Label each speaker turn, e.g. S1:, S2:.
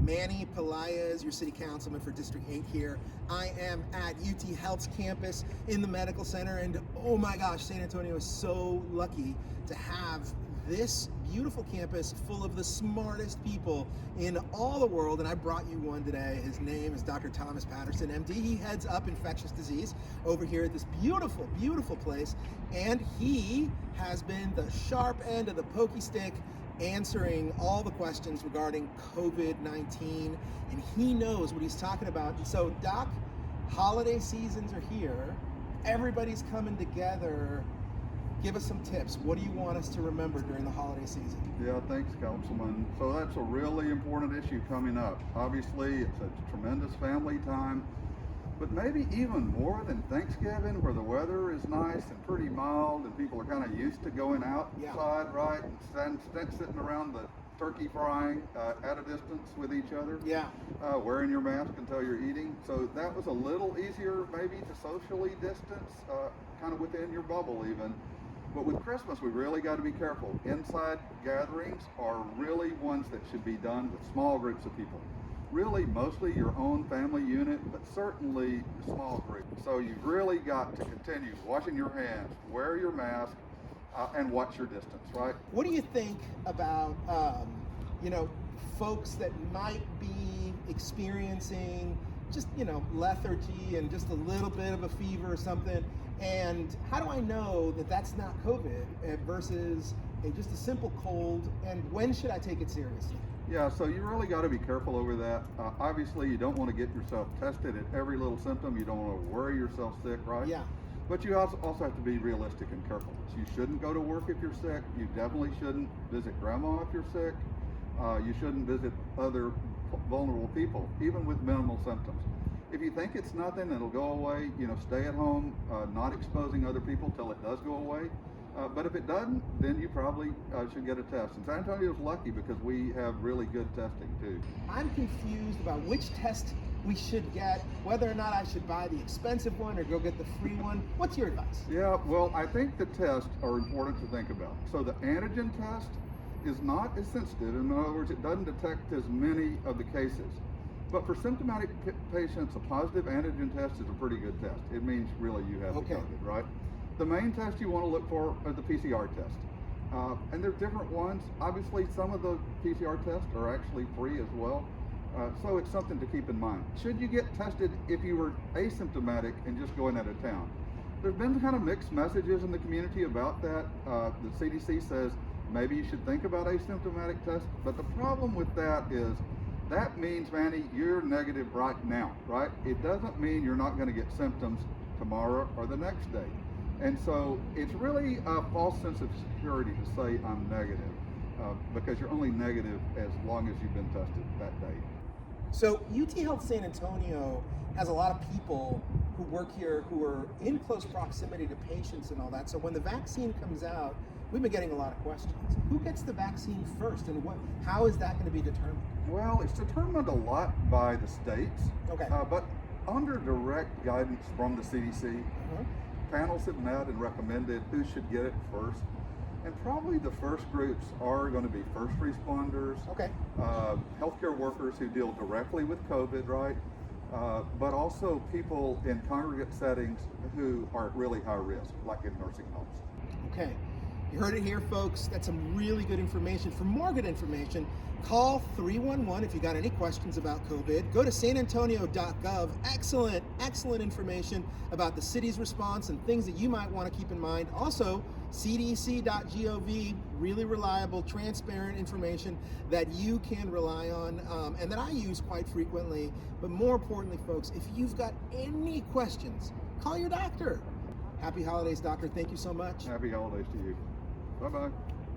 S1: Manny Pelaez, your city councilman for District 8 here. I am at UT Health's campus in the medical center, and oh my gosh, San Antonio is so lucky to have this beautiful campus full of the smartest people in all the world, and I brought you one today. His name is Dr. Thomas Patterson, MD. He heads up infectious disease over here at this beautiful, beautiful place, and he has been the sharp end of the pokey stick answering all the questions regarding COVID-19, and he knows what he's talking about. And so, Doc, holiday seasons are here. Everybody's coming together. Give us some tips. What do you want us to remember during the holiday season?
S2: Yeah, thanks, Councilman. So that's a really important issue coming up. Obviously, it's a tremendous family time, but maybe even more than Thanksgiving, where the weather is nice and pretty mild and people are kind of used to going outside, right? And sitting around the turkey frying at a distance with each other. Wearing your mask until you're eating. So that was a little easier maybe to socially distance, kind of within your bubble even. But with Christmas, we really got to be careful. Inside gatherings are really ones that should be done with small groups of people. Really, mostly your own family unit, but certainly small groups. So you've really got to continue washing your hands, wear your mask, and watch your distance, right?
S1: What do you think about, folks that might be experiencing just, lethargy and just a little bit of a fever or something? And how do I know that that's not COVID versus just a simple cold? And when should I take it seriously?
S2: Yeah, so you really got to be careful over that. Obviously, you don't want to get yourself tested at every little symptom. You don't want to worry yourself sick, right?
S1: Yeah.
S2: But you also have to be realistic and careful. So you shouldn't go to work if you're sick. You definitely shouldn't visit grandma if you're sick. You shouldn't visit other vulnerable people, even with minimal symptoms. If you think it's nothing, it'll go away. Stay at home, not exposing other people till it does go away. But if it doesn't, then you probably should get a test. And San Antonio's lucky because we have really good testing too.
S1: I'm confused about which test we should get, whether or not I should buy the expensive one or go get the free one. What's your advice?
S2: Yeah, well, I think the tests are important to think about. So the antigen test is not as sensitive. In other words, it doesn't detect as many of the cases. But for symptomatic patients, a positive antigen test is a pretty good test. It means really you have the COVID, right? The main test you want to look for are the PCR test. And there's different ones. Obviously, some of the PCR tests are actually free as well. So it's something to keep in mind. Should you get tested if you were asymptomatic and just going out of town? There's been kind of mixed messages in the community about that. The CDC says maybe you should think about asymptomatic tests, but the problem with that is that means, Manny, you're negative right now, right? It doesn't mean you're not going to get symptoms tomorrow or the next day. And so it's really a false sense of security to say I'm negative because you're only negative as long as you've been tested that day.
S1: So UT Health San Antonio has a lot of people who work here who are in close proximity to patients and all that. So when the vaccine comes out, we've been getting a lot of questions. Who gets the vaccine first, and how is that going to be determined?
S2: Well, it's determined a lot by the states.
S1: Okay.
S2: But under direct guidance from the CDC, panels have met and recommended who should get it first. And probably the first groups are going to be first responders, healthcare workers who deal directly with COVID, right? But also people in congregate settings who are at really high risk, like in nursing homes.
S1: Okay. You heard it here, folks. That's some really good information. For more good information, call 311 if you got any questions about COVID. Go to sanantonio.gov. Excellent information about the city's response and things that you might want to keep in mind. Also, cdc.gov, really reliable, transparent information that you can rely on and that I use quite frequently. But more importantly, folks, if you've got any questions, call your doctor. Happy holidays, doctor. Thank you so much.
S2: Happy holidays to you. Bye-bye.